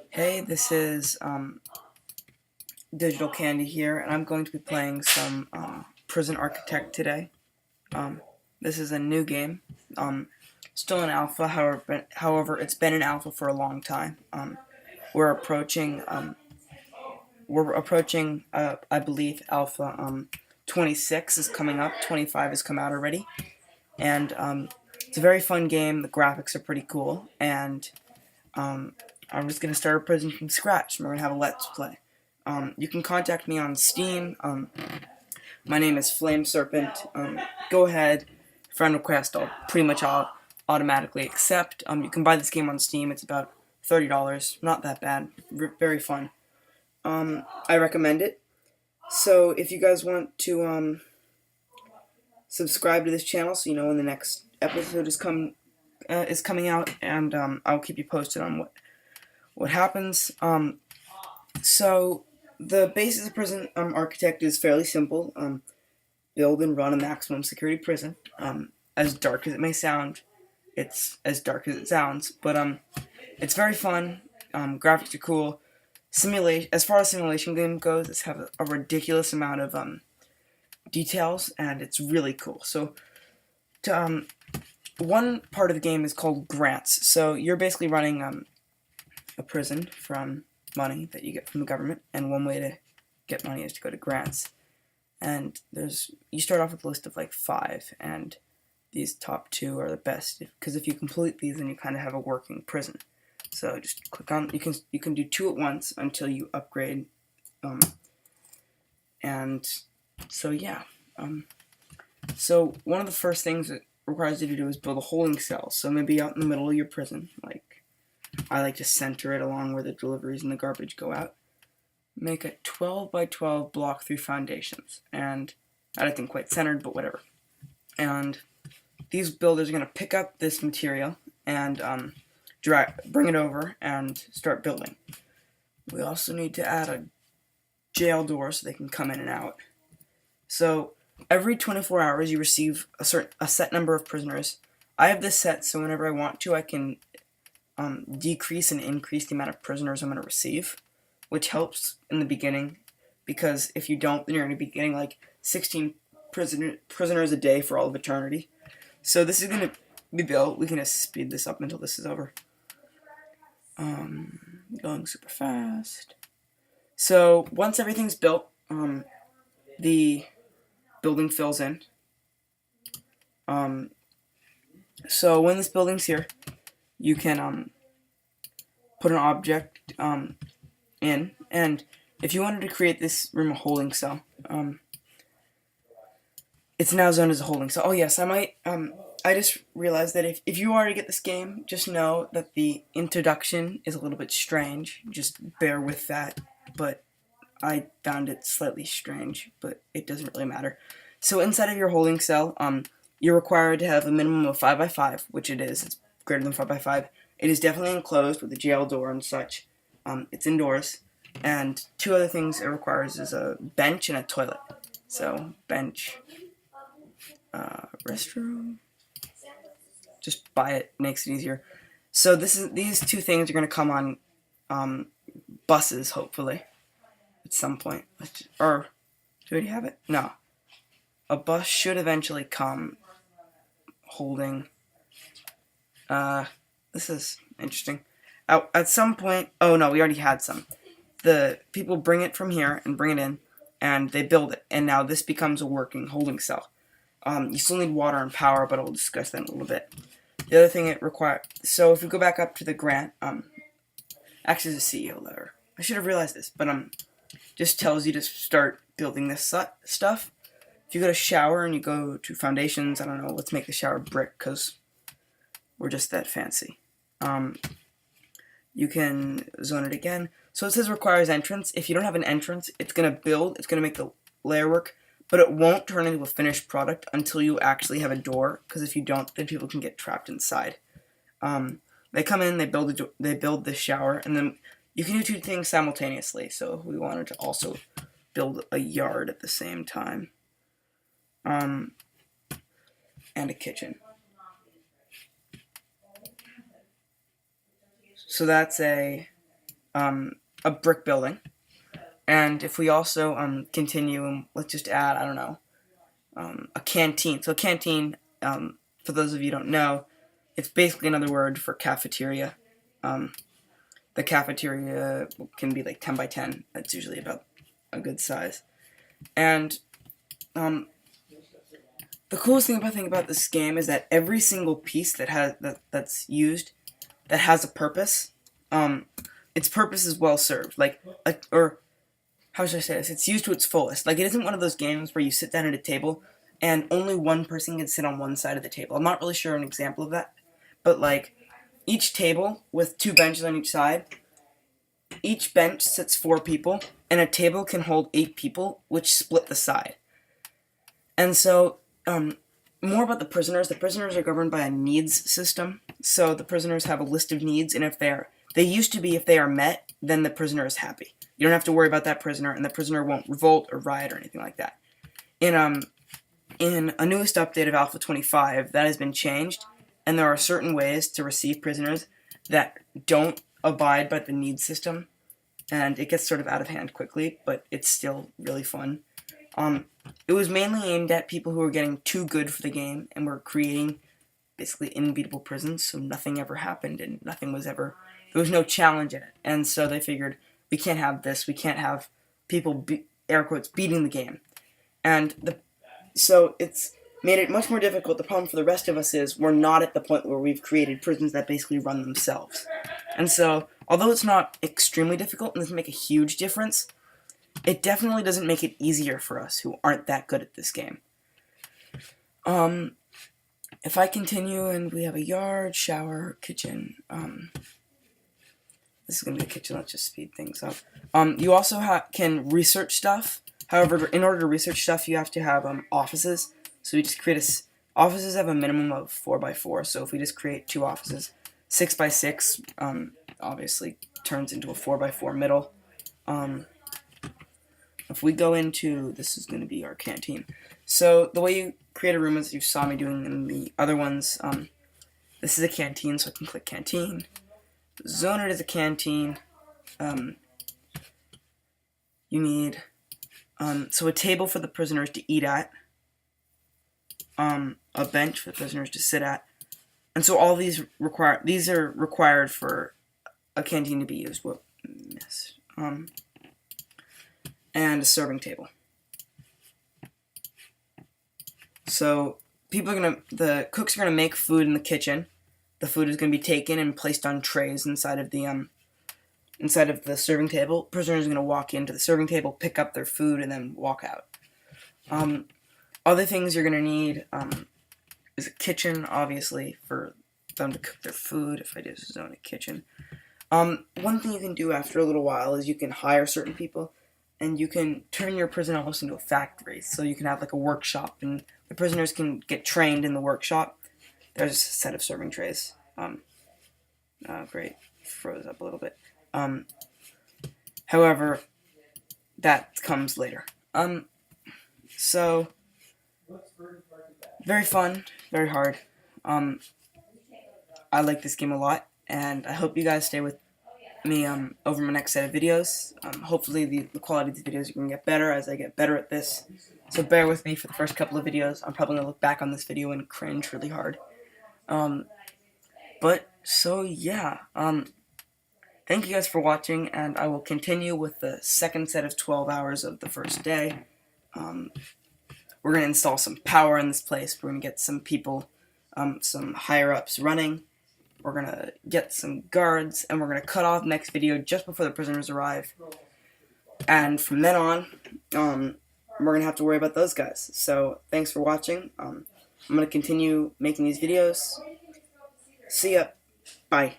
Hey, this is Digital Candy here, and I'm going to be playing some Prison Architect today. Um, this is a new game, still in alpha. However, it's been in alpha for a long time. We're approaching, I believe, alpha 26 is coming up. 25 has come out already, and it's a very fun game. The graphics are pretty cool, and I'm just going to start a prison from scratch, and we're going to have a let's play. You can contact me on Steam. My name is Flame Serpent. Go ahead, friend request. I'll pretty much automatically accept. You can buy this game on Steam. It's about $30. Not that bad. Very fun. I recommend it. So if you guys want to subscribe to this channel, so you know when the next episode is coming out, and I'll keep you posted on what happens. So the basis of Prison Architect is fairly simple. Build and run a maximum security prison. As dark as it may sound, it's as dark as it sounds, but it's very fun. Graphics are cool. As far as simulation game goes, it's have a ridiculous amount of details, and it's really cool. So, one part of the game is called grants. So you're basically running a prison from money that you get from the government, and one way to get money is to go to grants. And you start off with a list of like 5, and these top 2 are the best, because if you complete these, then you kind of have a working prison. So just click on, you can do 2 at once until you upgrade, and so yeah. So one of the first things it requires you to do is build a holding cell. So maybe out in the middle of your prison, like I like to center it along where the deliveries and the garbage go out. Make a 12 by 12 block through foundations, and that I think quite centered, but whatever. And these builders are going to pick up this material and bring it over and start building. We also need to add a jail door so they can come in and out. So every 24 hours you receive a set number of prisoners. I have this set so whenever I want to, I can decrease and increase the amount of prisoners I'm going to receive, which helps in the beginning, because if you don't, then you're going to be getting like 16 prisoners a day for all of eternity. So this is going to be built. We can just speed this up until this is over. Going super fast. So once everything's built, the building fills in. So when this building's here, you can put an object in, and if you wanted to create this room a holding cell, it's now zoned as a holding cell. Oh yes, I just realized that if you already get this game, just know that the introduction is a little bit strange. Just bear with that, but I found it slightly strange, but it doesn't really matter. So inside of your holding cell, you're required to have a minimum of 5 by 5, which it is. It's greater than 5 by 5. It is definitely enclosed with a jail door and such. It's indoors. And 2 other things it requires is a bench and a toilet. So, bench, restroom. Just buy it, makes it easier. So these 2 things are going to come on buses, hopefully, at some point. Or, do we already have it? No. A bus should eventually come holding... this is interesting. At some point... Oh, no, we already had some. The people bring it from here and bring it in, and they build it. And now this becomes a working holding cell. You still need water and power, but I'll discuss that in a little bit. The other thing it requires... So if we go back up to the grant... Actually, there's a CEO letter. I should have realized this, but just tells you to start building this stuff. If you go to shower and you go to foundations, I don't know, let's make the shower brick, because we're just that fancy. You can zone it again. So it says requires entrance. If you don't have an entrance, it's going to build, it's going to make the layer work, but it won't turn into a finished product until you actually have a door, because if you don't, then people can get trapped inside. They come in, they build the shower, and then you can do 2 things simultaneously. So we wanted to also build a yard at the same time. And a kitchen. So that's a brick building. And if we also continue, and let's just add, I don't know, a canteen. So a canteen, for those of you who don't know, it's basically another word for cafeteria. The cafeteria can be like 10 by 10. That's usually about a good size. And the coolest thing about this game is that every single piece that's used that has a purpose, its purpose is well served. Or how should I say this? It's used to its fullest. Like, it isn't one of those games where you sit down at a table and only one person can sit on one side of the table. I'm not really sure an example of that, but like each table with 2 benches on each side, each bench sits 4 people, and a table can hold 8 people, which split the side. And so, more about the prisoners. The prisoners are governed by a needs system. So the prisoners have a list of needs, and if they are met, then the prisoner is happy. You don't have to worry about that prisoner, and the prisoner won't revolt or riot or anything like that. In a newest update of Alpha 25, that has been changed, and there are certain ways to receive prisoners that don't abide by the needs system, and it gets sort of out of hand quickly, but it's still really fun. It was mainly aimed at people who were getting too good for the game and were creating basically unbeatable prisons, so nothing ever happened and there was no challenge in it. And so they figured, we can't have this, we can't have people, air quotes, beating the game. So it's made it much more difficult. The problem for the rest of us is we're not at the point where we've created prisons that basically run themselves. And so, although it's not extremely difficult and doesn't make a huge difference, it definitely doesn't make it easier for us who aren't that good at this game. If I continue, and we have a yard, shower, kitchen, this is going to be a kitchen, let's just speed things up. You also can research stuff. However, in order to research stuff, you have to have offices. So we just create offices have a minimum of 4x4, so if we just create 2 offices, 6x6 obviously turns into a 4x4 middle. If we go into, this is going to be our canteen. So the way you create a room, as you saw me doing in the other ones, this is a canteen, so I can click canteen, zone it as a canteen. You need so a table for the prisoners to eat at, a bench for the prisoners to sit at, and so all these are required for a canteen to be used. Whoop, miss. And a serving table. So the cooks are gonna make food in the kitchen. The food is gonna be taken and placed on trays inside of the serving table. Prisoners are gonna walk into the serving table, pick up their food, and then walk out. Other things you're gonna need is a kitchen, obviously, for them to cook their food. If I just zone a kitchen, one thing you can do after a little while is you can hire certain people, and you can turn your prison almost into a factory. So you can have like a workshop, and the prisoners can get trained in the workshop. There's a set of serving trays. Great, froze up a little bit. However, that comes later. So very fun, very hard. I like this game a lot, and I hope you guys stay with me over my next set of videos. Hopefully the quality of the videos can get better as I get better at this. So bear with me for the first couple of videos. I'm probably gonna look back on this video and cringe really hard. But so yeah. Thank you guys for watching, and I will continue with the second set of 12 hours of the first day. We're gonna install some power in this place. We're gonna get some people, some higher ups running. We're going to get some guards, and we're going to cut off next video just before the prisoners arrive. And from then on, we're going to have to worry about those guys. So, thanks for watching. I'm going to continue making these videos. See ya. Bye.